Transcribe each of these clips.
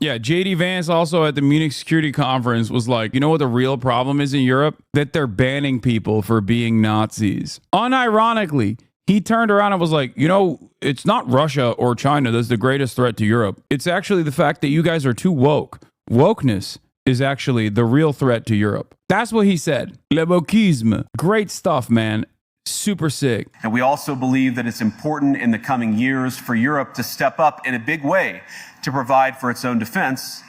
Yeah, JD Vance also at the Munich Security Conference was like, you know what the real problem is in Europe? That they're banning people for being Nazis. Unironically, he turned around and was like, you know, it's not Russia or China that's the greatest threat to Europe. It's actually the fact that you guys are too woke. Wokeness is actually the real threat to Europe. That's what he said. Le wokisme. Great stuff, man. Super sick. And we also believe that it's important in the coming years for Europe to step up in a big way to provide for its own defense.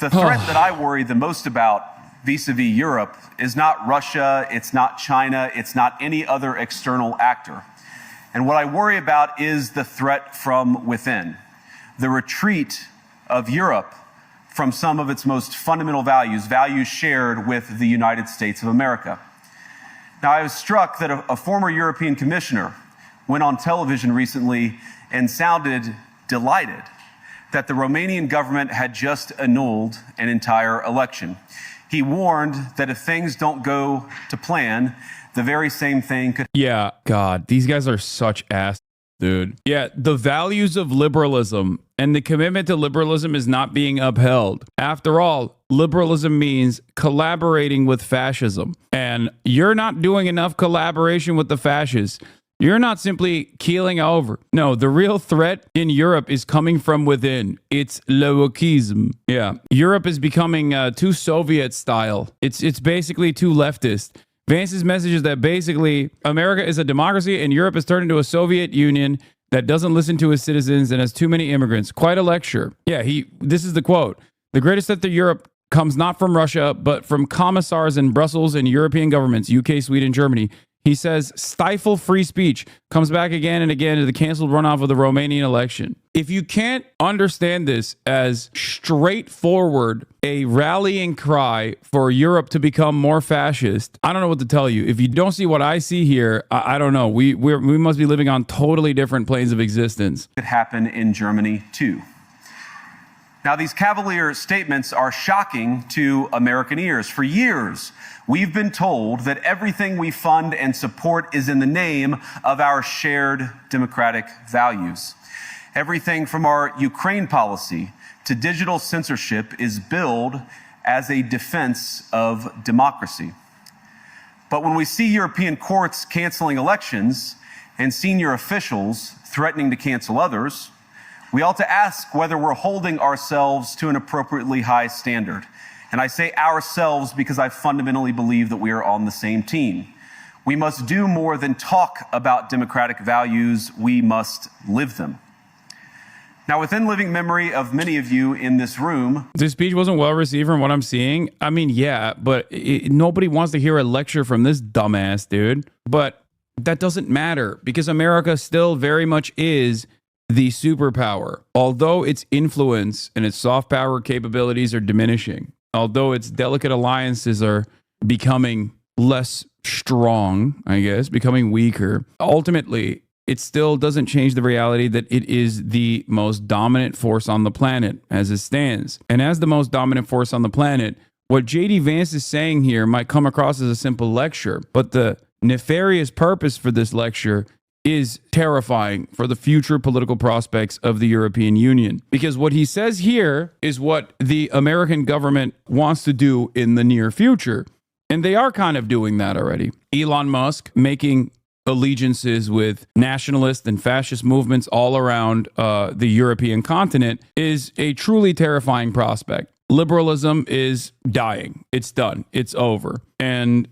The threat that I worry the most about vis-a-vis Europe is not Russia, it's not China, it's not any other external actor. And what I worry about is the threat from within, the retreat of Europe from some of its most fundamental values, values shared with the United States of America. Now, I was struck that a former European commissioner went on television recently and sounded delighted that the Romanian government had just annulled an entire election. He warned that if things don't go to plan, the very same thing could. Yeah, God, these guys are such ass, dude. Yeah, the values of liberalism and the commitment to liberalism is not being upheld. After all, liberalism means collaborating with fascism. And you're not doing enough collaboration with the fascists. You're not simply keeling over. No, the real threat in Europe is coming from within. It's le wokisme. Yeah, Europe is becoming too Soviet style. It's basically too leftist. Vance's message is that basically America is a democracy and Europe has turned into a Soviet Union that doesn't listen to its citizens and has too many immigrants. Quite a lecture. Yeah, this is the quote. The greatest threat to Europe comes not from Russia, but from commissars in Brussels and European governments, UK, Sweden, Germany. He says, stifle free speech. Comes back again and again to the canceled runoff of the Romanian election. If you can't understand this as straightforward, a rallying cry for Europe to become more fascist, I don't know what to tell you. If you don't see what I see here, I don't know. We must be living on totally different planes of existence. Could happen in Germany too. Now, these cavalier statements are shocking to American ears. For years, we've been told that everything we fund and support is in the name of our shared democratic values. Everything from our Ukraine policy to digital censorship is billed as a defense of democracy. But when we see European courts canceling elections and senior officials threatening to cancel others, we ought to ask whether we're holding ourselves to an appropriately high standard. And I say ourselves because I fundamentally believe that we are on the same team. We must do more than talk about democratic values, we must live them. Now, within living memory of many of you in this room, this speech wasn't well received from what I'm seeing. I mean, yeah, but nobody wants to hear a lecture from this dumbass dude. But that doesn't matter because America still very much is the superpower. Although its influence and its soft power capabilities are diminishing, although its delicate alliances are becoming less strong, I guess, becoming weaker, ultimately, it still doesn't change the reality that it is the most dominant force on the planet as it stands. And as the most dominant force on the planet, what JD Vance is saying here might come across as a simple lecture, but the nefarious purpose for this lecture is terrifying for the future political prospects of the European Union. Because what he says here is what the American government wants to do in the near future. And they are kind of doing that already. Elon Musk making allegiances with nationalist and fascist movements all around the European continent is a truly terrifying prospect. Liberalism is dying. It's done. It's over. And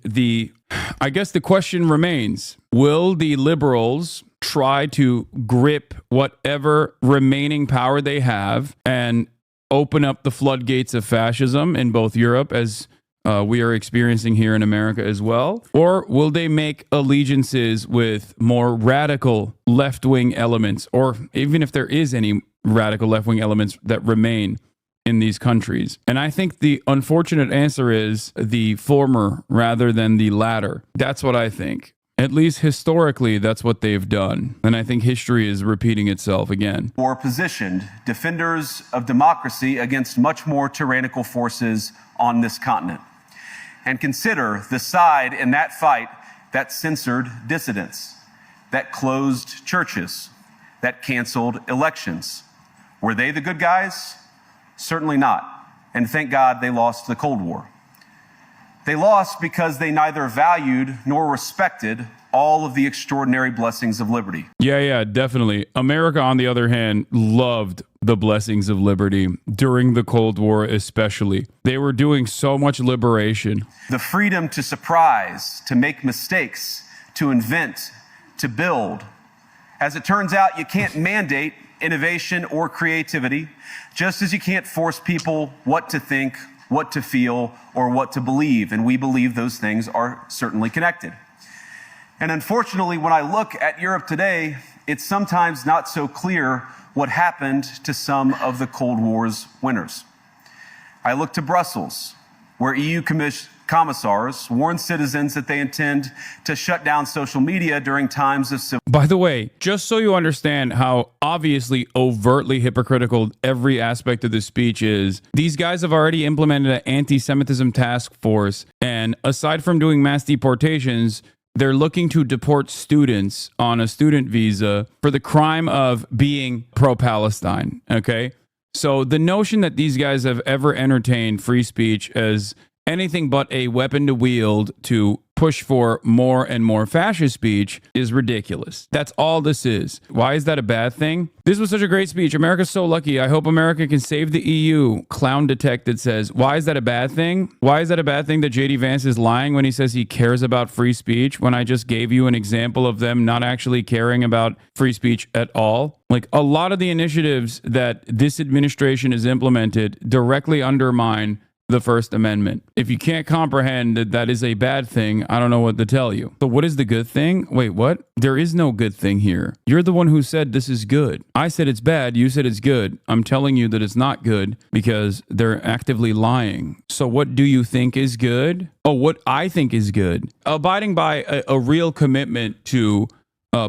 I guess the question remains, will the liberals try to grip whatever remaining power they have and open up the floodgates of fascism in both Europe as we are experiencing here in America as well? Or will they make allegiances with more radical left-wing elements, or even if there is any radical left-wing elements that remain in these countries? And I think the unfortunate answer is the former rather than the latter. That's what I think. At least historically, that's what they've done. And I think history is repeating itself again. Or positioned defenders of democracy against much more tyrannical forces on this continent. And consider the side in that fight that censored dissidents, that closed churches, that canceled elections. Were they the good guys? Certainly not. And thank God they lost the Cold War. They lost because they neither valued nor respected all of the extraordinary blessings of liberty. Yeah, definitely. America, on the other hand, loved the blessings of liberty during the Cold War, especially. They were doing so much liberation. The freedom to surprise, to make mistakes, to invent, to build. As it turns out, you can't mandate innovation or creativity, just as you can't force people what to think, what to feel, or what to believe. And we believe those things are certainly connected. And unfortunately, when I look at Europe today, it's sometimes not so clear what happened to some of the Cold War's winners. I look to Brussels, where EU commissars warn citizens that they intend to shut down social media during times of civil. By the way, just so you understand how obviously overtly hypocritical every aspect of this speech is, these guys have already implemented an anti-Semitism task force. And aside from doing mass deportations, they're looking to deport students on a student visa for the crime of being pro-Palestine, okay? So the notion that these guys have ever entertained free speech as anything but a weapon to wield to push for more and more fascist speech is ridiculous. That's all this is. Why is that a bad thing? This was such a great speech. America's so lucky. I hope America can save the EU. Clown Detected says, why is that a bad thing? Why is that a bad thing that JD Vance is lying when he says he cares about free speech when I just gave you an example of them not actually caring about free speech at all? Like, a lot of the initiatives that this administration has implemented directly undermine the First Amendment. If you can't comprehend that that is a bad thing, I don't know what to tell you. So what is the good thing? Wait, what? There is no good thing here. You're the one who said this is good. I said it's bad. You said it's good. I'm telling you that it's not good because they're actively lying. So what do you think is good? Oh, what I think is good. Abiding by a real commitment to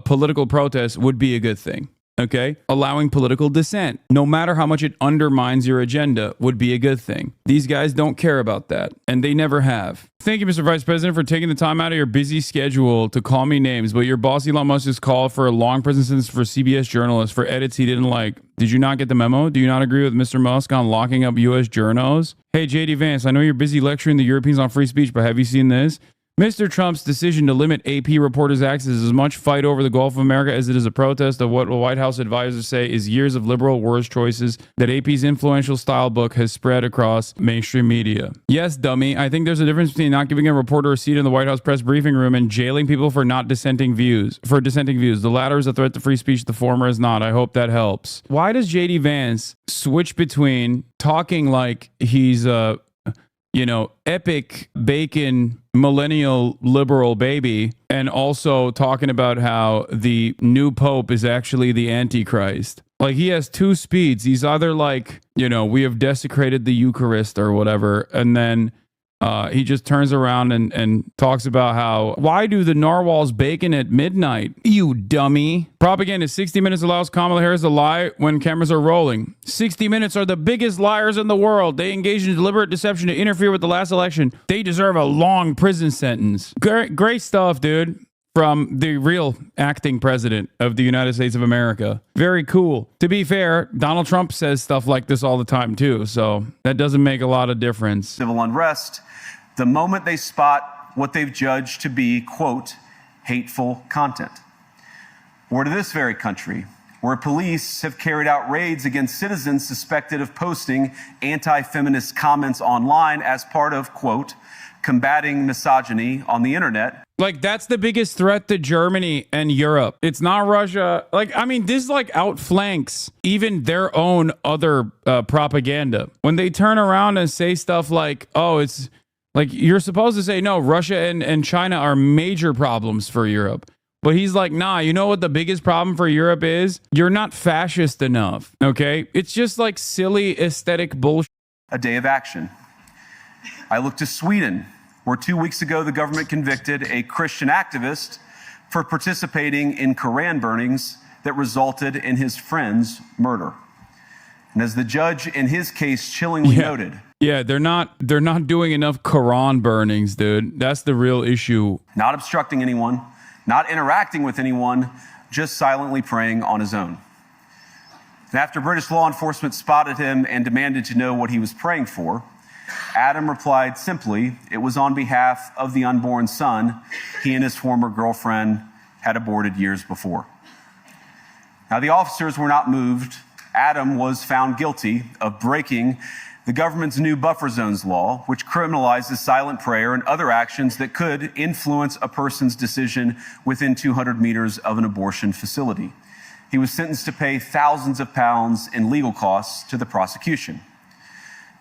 political protest would be a good thing. Okay? Allowing political dissent, no matter how much it undermines your agenda, would be a good thing. These guys don't care about that, and they never have. Thank you, Mr. Vice President, for taking the time out of your busy schedule to call me names, but your boss Elon Musk just called for a long prison sentence for CBS journalists for edits he didn't like. Did you not get the memo? Do you not agree with Mr. Musk on locking up U.S. journos? Hey, JD Vance, I know you're busy lecturing the Europeans on free speech, but have you seen this? Mr. Trump's decision to limit AP reporters' access is as much fight over the Gulf of America as it is a protest of what White House advisors say is years of liberal words choices that AP's influential style book has spread across mainstream media. Yes, dummy, I think there's a difference between not giving a reporter a seat in the White House press briefing room and jailing people for dissenting views. The latter is a threat to free speech, the former is not. I hope that helps. Why does JD Vance switch between talking like he's epic bacon millennial liberal baby and also talking about how the new pope is actually the Antichrist? Like, he has two speeds. He's either like, we have desecrated the Eucharist or whatever, and then he just turns around and talks about how, why do the narwhals bacon at midnight? You dummy. Propaganda. 60 Minutes allows Kamala Harris to lie when cameras are rolling. 60 Minutes are the biggest liars in the world. They engaged in deliberate deception to interfere with the last election. They deserve a long prison sentence. Great stuff, dude. From the real acting president of the United States of America. Very cool. To be fair, Donald Trump says stuff like this all the time too, so that doesn't make a lot of difference. Civil unrest, the moment they spot what they've judged to be, quote, hateful content. Or to this very country, where police have carried out raids against citizens suspected of posting anti-feminist comments online as part of, quote, combating misogyny on the internet. Like, that's the biggest threat to Germany and Europe. It's not Russia. This outflanks even their own other propaganda. When they turn around and say stuff like, oh, it's like, you're supposed to say, no, Russia and China are major problems for Europe. But he's like, nah, you know what the biggest problem for Europe is? You're not fascist enough, okay? It's just like silly aesthetic bullshit. A day of action. I look to Sweden, where 2 weeks ago the government convicted a Christian activist for participating in Koran burnings that resulted in his friend's murder. And as the judge in his case chillingly noted, they're not doing enough Quran burnings, dude. That's the real issue. Not obstructing anyone, not interacting with anyone, just silently praying on his own. And after British law enforcement spotted him and demanded to know what he was praying for, Adam replied simply, it was on behalf of the unborn son he and his former girlfriend had aborted years before. Now, the officers were not moved. Adam was found guilty of breaking the government's new buffer zones law, which criminalizes silent prayer and other actions that could influence a person's decision within 200 meters of an abortion facility. He was sentenced to pay thousands of pounds in legal costs to the prosecution.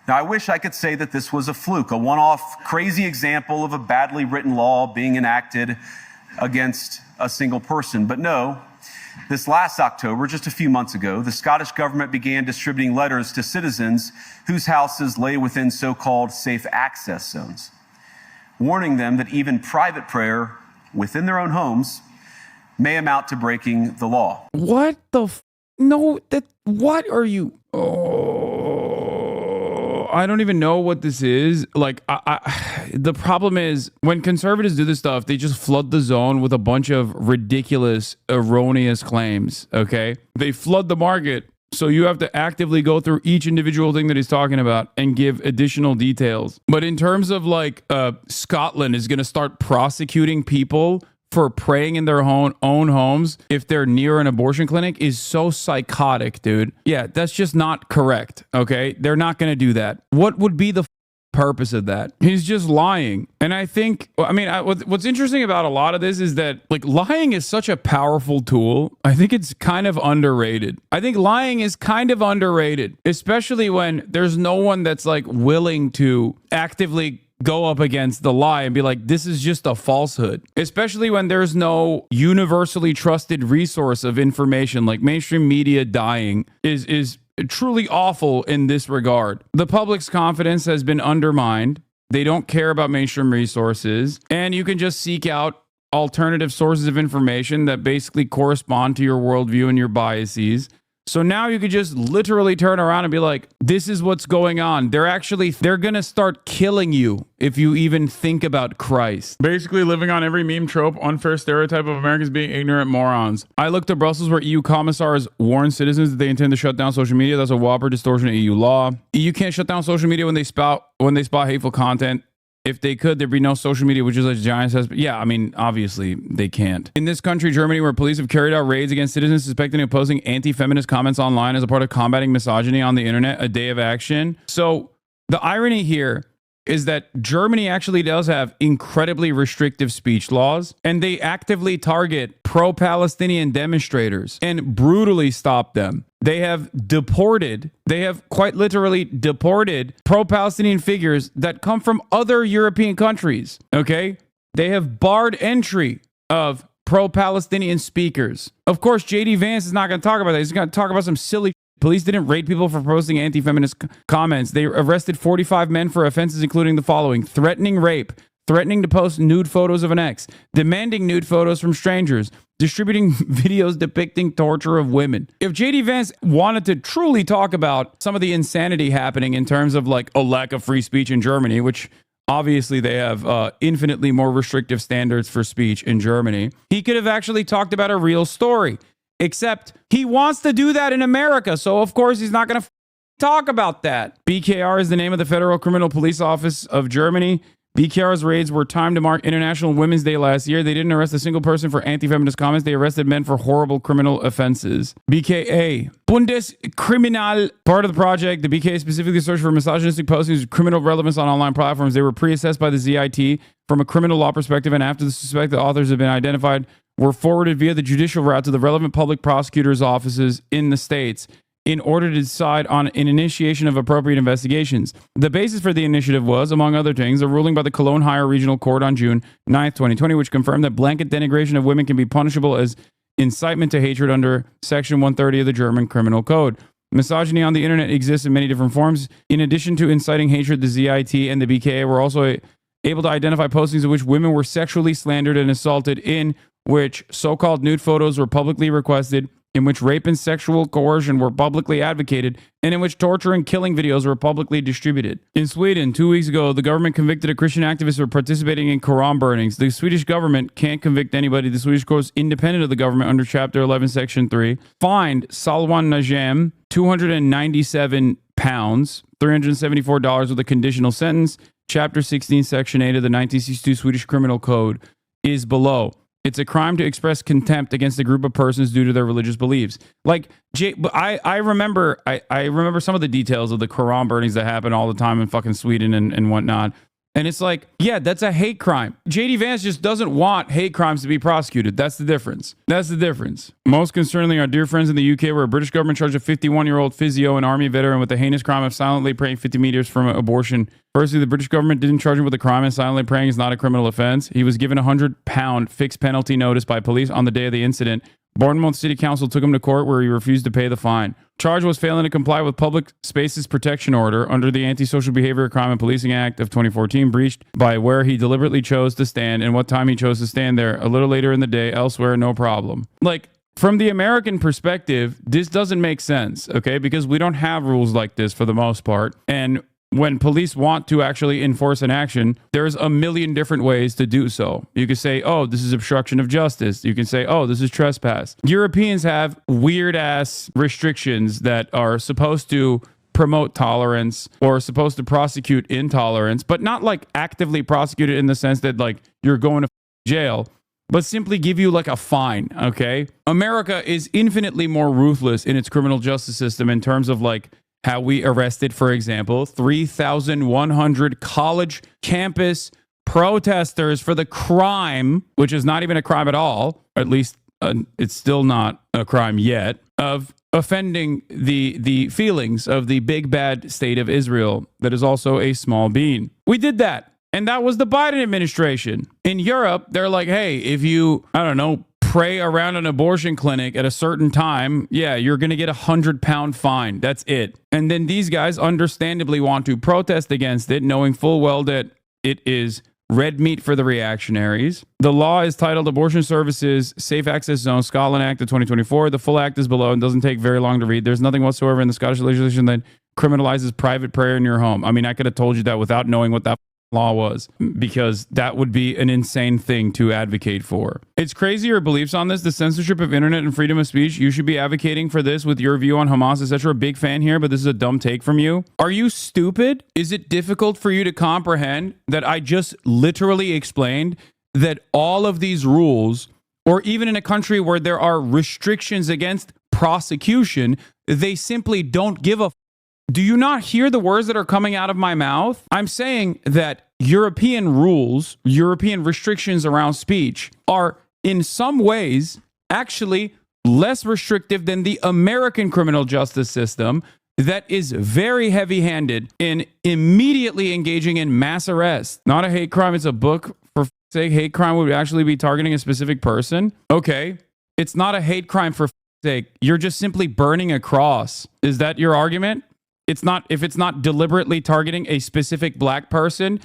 Now, I wish I could say that this was a fluke, a one-off crazy example of a badly written law being enacted against a single person. But no, this last October, just a few months ago, the Scottish government began distributing letters to citizens whose houses lay within so-called safe access zones, warning them that even private prayer within their own homes may amount to breaking the law. What the no, that what are you? I don't even know what this is. Like, the problem is when conservatives do this stuff, they just flood the zone with a bunch of ridiculous, erroneous claims. Okay, they flood the market, so you have to actively go through each individual thing that he's talking about and give additional details. But in terms of like, Scotland is going to start prosecuting people for praying in their own homes if they're near an abortion clinic is so psychotic, dude. Yeah, that's just not correct, okay? They're not going to do that. What would be the purpose of that? He's just lying. And I think, I mean, what's interesting about a lot of this is that, like, lying is such a powerful tool. I think it's kind of underrated. I think lying is kind of underrated, especially when there's no one that's, like, willing to actively go up against the lie and be like, this is just a falsehood, especially when there's no universally trusted resource of information. Like, mainstream media dying is truly awful in this regard. The public's confidence has been undermined. They don't care about mainstream resources, and you can just seek out alternative sources of information that basically correspond to your worldview and your biases. So now you could just literally turn around and be like, this is what's going on. They're going to start killing you if you even think about Christ. Basically living on every meme trope, unfair stereotype of Americans being ignorant morons. I looked at Brussels where EU commissars warn citizens that they intend to shut down social media. That's a whopper distortion of EU law. You can't shut down social media when they spot hateful content. If they could, there'd be no social media, which is like giant says. Yeah, I mean, obviously they can't. In this country, Germany, where police have carried out raids against citizens suspecting of posting anti-feminist comments online as a part of combating misogyny on the internet, a day of action. So the irony here is that Germany actually does have incredibly restrictive speech laws, and they actively target pro-Palestinian demonstrators and brutally stop them. They have quite literally deported pro-Palestinian figures that come from other European countries, okay? They have barred entry of pro-Palestinian speakers. Of course, JD Vance is not going to talk about that. He's going to talk about some silly. Police didn't raid people for posting anti-feminist comments. They arrested 45 men for offenses including the following: threatening rape, threatening to post nude photos of an ex, demanding nude photos from strangers, distributing videos depicting torture of women. If JD Vance wanted to truly talk about some of the insanity happening in terms of like a lack of free speech in Germany, which obviously they have infinitely more restrictive standards for speech in Germany, he could have actually talked about a real story. Except he wants to do that in America, so of course he's not going to talk about that. BKR is the name of the Federal Criminal Police Office of Germany. BKR's raids were timed to mark International Women's Day last year. They didn't arrest a single person for anti-feminist comments. They arrested men for horrible criminal offenses. BKA, Bundeskriminal, part of the project. The BKA specifically searched for misogynistic postings with criminal relevance on online platforms. They were pre-assessed by the ZIT from a criminal law perspective, and after the suspected authors have been identified, were forwarded via the judicial route to the relevant public prosecutors' offices in the states in order to decide on an initiation of appropriate investigations. The basis for the initiative was, among other things, a ruling by the Cologne Higher Regional Court on June 9th, 2020, which confirmed that blanket denigration of women can be punishable as incitement to hatred under Section 130 of the German Criminal Code. Misogyny on the internet exists in many different forms. In addition to inciting hatred, the ZIT and the BKA were also able to identify postings in which women were sexually slandered and assaulted, in which so-called nude photos were publicly requested in which rape and sexual coercion were publicly advocated, and in which torture and killing videos were publicly distributed. In Sweden, 2 weeks ago, the government convicted a Christian activist for participating in Quran burnings. The Swedish government can't convict anybody. The Swedish courts, independent of the government under Chapter 11, Section 3, fined Salwan Najem £297, $374 with a conditional sentence. Chapter 16, Section 8 of the 1962 Swedish Criminal Code is below. It's a crime to express contempt against a group of persons due to their religious beliefs. Like, I remember some of the details of the Quran burnings that happen all the time in fucking Sweden and whatnot. And it's like, yeah, that's a hate crime. JD Vance just doesn't want hate crimes to be prosecuted. That's the difference. That's the difference. Most concerningly, our dear friends in the UK, where a British government charged a 51-year-old physio and army veteran with the heinous crime of silently praying 50 meters from abortion. Firstly, the British government didn't charge him with a crime, and silently praying is not a criminal offense. He was given a £100 fixed penalty notice by police on the day of the incident. Bournemouth City Council took him to court where he refused to pay the fine. Charge was failing to comply with Public Spaces Protection Order under the Antisocial Behavior, Crime and Policing Act of 2014, breached by where he deliberately chose to stand and what time he chose to stand there. A little later in the day, elsewhere, no problem. Like, from the American perspective, this doesn't make sense, okay? Because we don't have rules like this for the most part. And when police want to actually enforce an action, there's a million different ways to do so. You could say, oh, this is obstruction of justice. You can say, oh, this is trespass. Europeans have weird ass restrictions that are supposed to promote tolerance or supposed to prosecute intolerance, but not like actively prosecute it in the sense that like you're going to jail, but simply give you like a fine, okay? America is infinitely more ruthless in its criminal justice system in terms of like how we arrested, for example, 3,100 college campus protesters for the crime, which is not even a crime at all, or at least it's still not a crime yet, of offending the feelings of the big bad state of Israel that is also a small bean. We did that. And that was the Biden administration. In Europe, they're like, hey, if you, I don't know, pray around an abortion clinic at a certain time, yeah, you're going to get £100 fine. That's it. And then these guys understandably want to protest against it, knowing full well that it is red meat for the reactionaries. The law is titled Abortion Services Safe Access Zone, Scotland Act of 2024. The full act is below and doesn't take very long to read. There's nothing whatsoever in the Scottish legislation that criminalizes private prayer in your home. I mean, I could have told you that without knowing what that law was, because that would be an insane thing to advocate for. It's crazy your beliefs on this, the censorship of internet and freedom of speech. You should be advocating for this with your view on Hamas, etc. Big fan here, but this is a dumb take from you. Are you stupid? Is it difficult for you to comprehend that I just literally explained that all of these rules, or even in a country where there are restrictions against prosecution, they simply don't give a Do you not hear the words that are coming out of my mouth? I'm saying that European rules, European restrictions around speech are in some ways actually less restrictive than the American criminal justice system that is very heavy-handed in immediately engaging in mass arrest. Not a hate crime, it's a book. For sake, hate crime would actually be targeting a specific person. Okay, it's not a hate crime for sake. You're just simply burning a cross. Is that your argument? It's not, if it's not deliberately targeting a specific black person,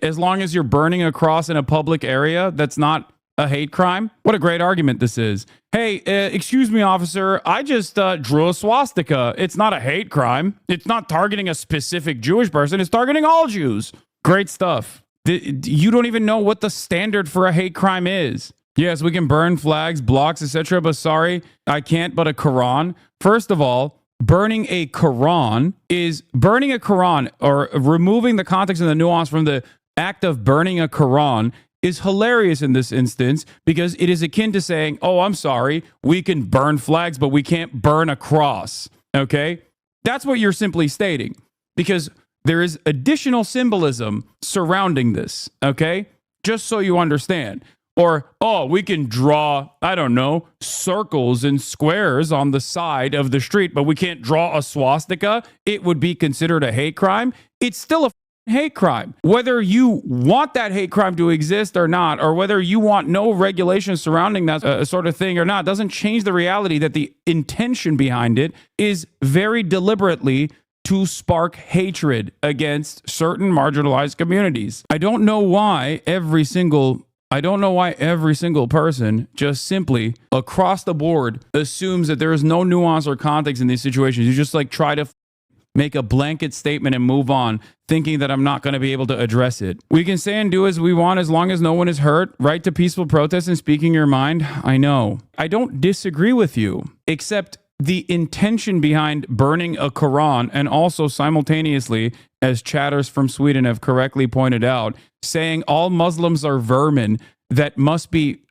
as long as you're burning a cross in a public area, that's not a hate crime. What a great argument this is. Hey, excuse me, officer, I just drew a swastika. It's not a hate crime. It's not targeting a specific Jewish person. It's targeting all Jews. Great stuff. You don't even know what the standard for a hate crime is. Yes, we can burn flags, blocks, etc., but sorry, I can't but a Quran. First of all, burning a Quran, or removing the context and the nuance from the act of burning a Quran is hilarious in this instance, because it is akin to saying, oh, I'm sorry, we can burn flags, but we can't burn a cross. Okay? That's what you're simply stating, because there is additional symbolism surrounding this. Okay? Just so you understand. Or, oh, we can draw, I don't know, circles and squares on the side of the street, but we can't draw a swastika. It would be considered a hate crime. It's still a hate crime. Whether you want that hate crime to exist or not, or whether you want no regulations surrounding that sort of thing or not, doesn't change the reality that the intention behind it is very deliberately to spark hatred against certain marginalized communities. I don't know why every single I don't know why every single person just simply across the board assumes that there is no nuance or context in these situations. You just like try to make a blanket statement and move on, thinking that I'm not going to be able to address it. We can say and do as we want as long as no one is hurt. Right to peaceful protest and speaking your mind. I know. I don't disagree with you, except the intention behind burning a Quran and also simultaneously, as chatters from Sweden have correctly pointed out, saying all Muslims are vermin that must be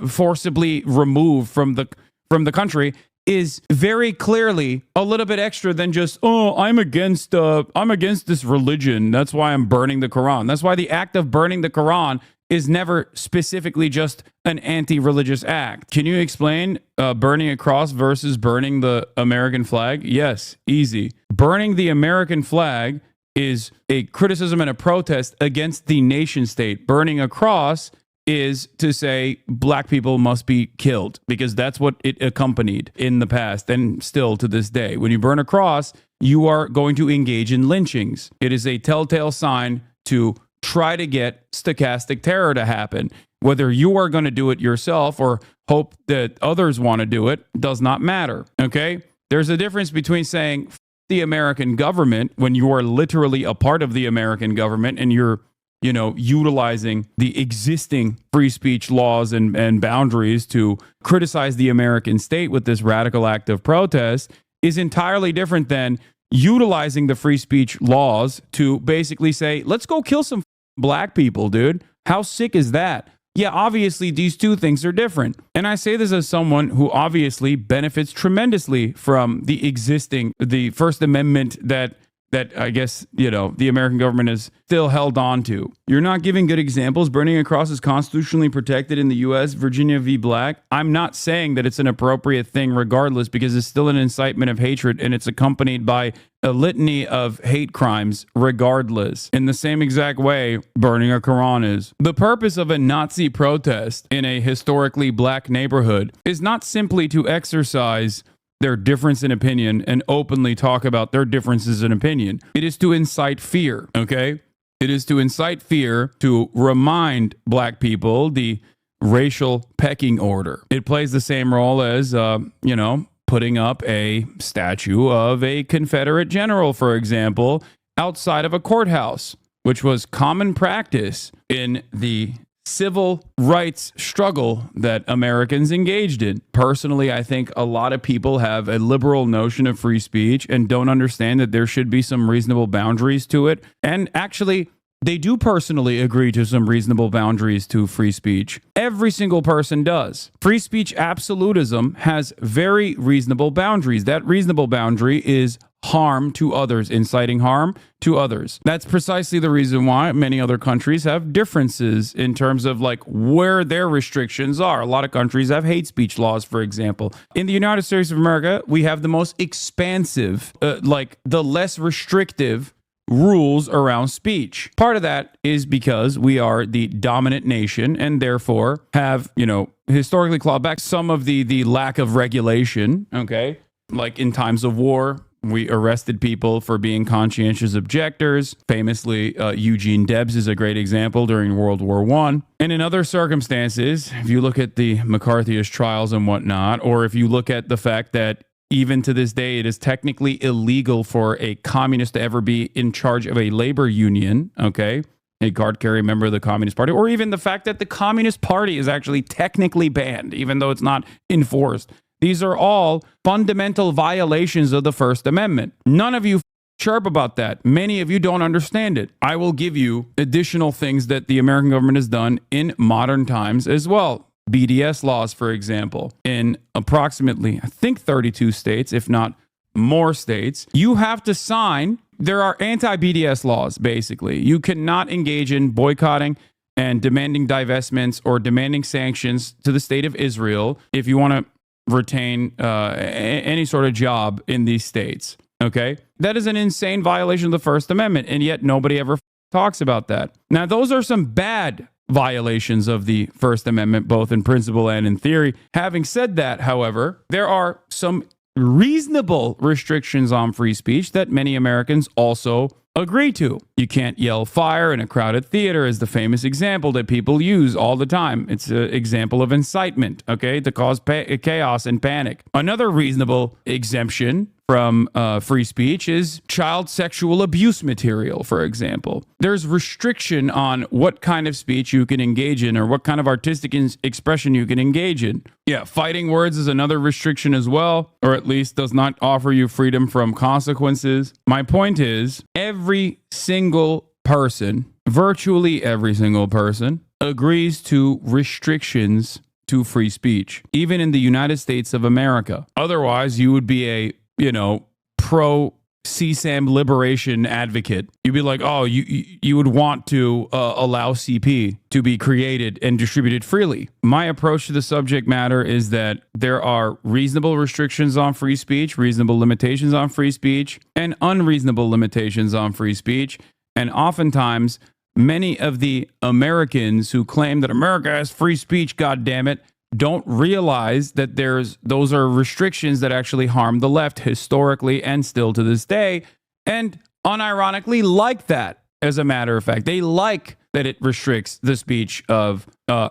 forcibly removed from the country is very clearly a little bit extra than just, oh, I'm against this religion. That's why I'm burning the Quran. That's why the act of burning the Quran is never specifically just an anti-religious act. Can you explain burning a cross versus burning the American flag? Yes, easy. Burning the American flag is a criticism and a protest against the nation state. Burning a cross is to say black people must be killed because that's what it accompanied in the past and still to this day. When you burn a cross, you are going to engage in lynchings. It is a telltale sign to try to get stochastic terror to happen. Whether you are going to do it yourself or hope that others want to do it does not matter. Okay? There's a difference between saying the American government when you are literally a part of the American government and you're utilizing the existing free speech laws and boundaries to criticize the American state with this radical act of protest is entirely different than utilizing the free speech laws to basically say, let's go kill some black people, dude. How sick is that? Yeah, obviously these two things are different. And I say this as someone who obviously benefits tremendously from the First Amendment that I guess, the American government is still held on to. You're not giving good examples. Burning a cross is constitutionally protected in the U.S., Virginia v. Black. I'm not saying that it's an appropriate thing regardless because it's still an incitement of hatred and it's accompanied by a litany of hate crimes regardless. In the same exact way, burning a Quran is. The purpose of a Nazi protest in a historically black neighborhood is not simply to exercise their difference in opinion and openly talk about their differences in opinion. It is to incite fear, okay? It is to incite fear to remind black people the racial pecking order. It plays the same role as, putting up a statue of a Confederate general, for example, outside of a courthouse, which was common practice in the civil rights struggle that Americans engaged in. Personally, I think a lot of people have a liberal notion of free speech and don't understand that there should be some reasonable boundaries to it. And actually, they do personally agree to some reasonable boundaries to free speech. Every single person does. Free speech absolutism has very reasonable boundaries. That reasonable boundary is harm to others, inciting harm to others. That's precisely the reason why many other countries have differences in terms of like where their restrictions are. A lot of countries have hate speech laws, for example. In the United States of America, we have the most expansive, the less restrictive rules around speech. Part of that is because we are the dominant nation and therefore have, historically clawed back some of the lack of regulation, okay? Like in times of war, we arrested people for being conscientious objectors. Famously, Eugene Debs is a great example during World War I. And in other circumstances, if you look at the McCarthyist trials and whatnot, or if you look at the fact that even to this day, it is technically illegal for a communist to ever be in charge of a labor union, okay? A card-carrying member of the Communist Party, or even the fact that the Communist Party is actually technically banned, even though it's not enforced. These are all fundamental violations of the First Amendment. None of you chirp about that. Many of you don't understand it. I will give you additional things that the American government has done in modern times as well. BDS laws, for example, in approximately, I think 32 states, if not more states, you have to sign. There are anti-BDS laws, basically. You cannot engage in boycotting and demanding divestments or demanding sanctions to the state of Israel if you want to retain any sort of job in these states. Okay? That is an insane violation of the First Amendment, and yet nobody ever talks about that. Now, those are some bad violations of the First Amendment, both in principle and in theory. Having said that, however, there are some reasonable restrictions on free speech that many Americans also agree to. You can't yell fire in a crowded theater is the famous example that people use all the time. It's an example of incitement, okay, to cause chaos and panic. Another reasonable exemption from free speech is child sexual abuse material, for example. There's restriction on what kind of speech you can engage in or what kind of artistic expression you can engage in. Yeah, fighting words is another restriction as well, or at least does not offer you freedom from consequences. My point is, every single person, virtually every single person, agrees to restrictions to free speech, even in the United States of America. Otherwise, you would be a pro CSAM liberation advocate. You'd be like, oh, you would want to allow CP to be created and distributed freely. My approach to the subject matter is that there are reasonable restrictions on free speech, reasonable limitations on free speech, and unreasonable limitations on free speech. And oftentimes, many of the Americans who claim that America has free speech, goddammit, don't realize that those are restrictions that actually harm the left historically and still to this day, and unironically like that. As a matter of fact, they like that it restricts the speech of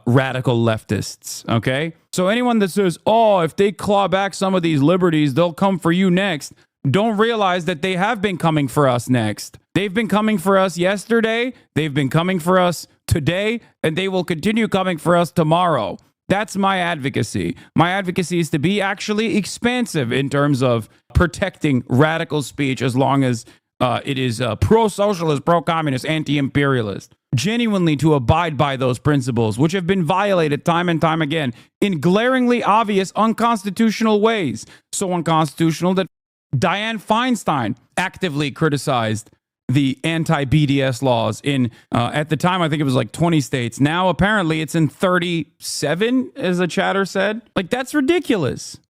radical leftists, okay? So anyone that says, oh, if they claw back some of these liberties, they'll come for you next, don't realize that they have been coming for us next. They've been coming for us yesterday, they've been coming for us today, and they will continue coming for us tomorrow. That's my advocacy. My advocacy is to be actually expansive in terms of protecting radical speech as long as it is pro-socialist, pro-communist, anti-imperialist. Genuinely to abide by those principles, which have been violated time and time again in glaringly obvious unconstitutional ways. So unconstitutional that Dianne Feinstein actively criticized the anti-BDS laws in, at the time, I think it was like 20 states. Now, apparently, it's in 37, as a chatter said. Like, that's ridiculous.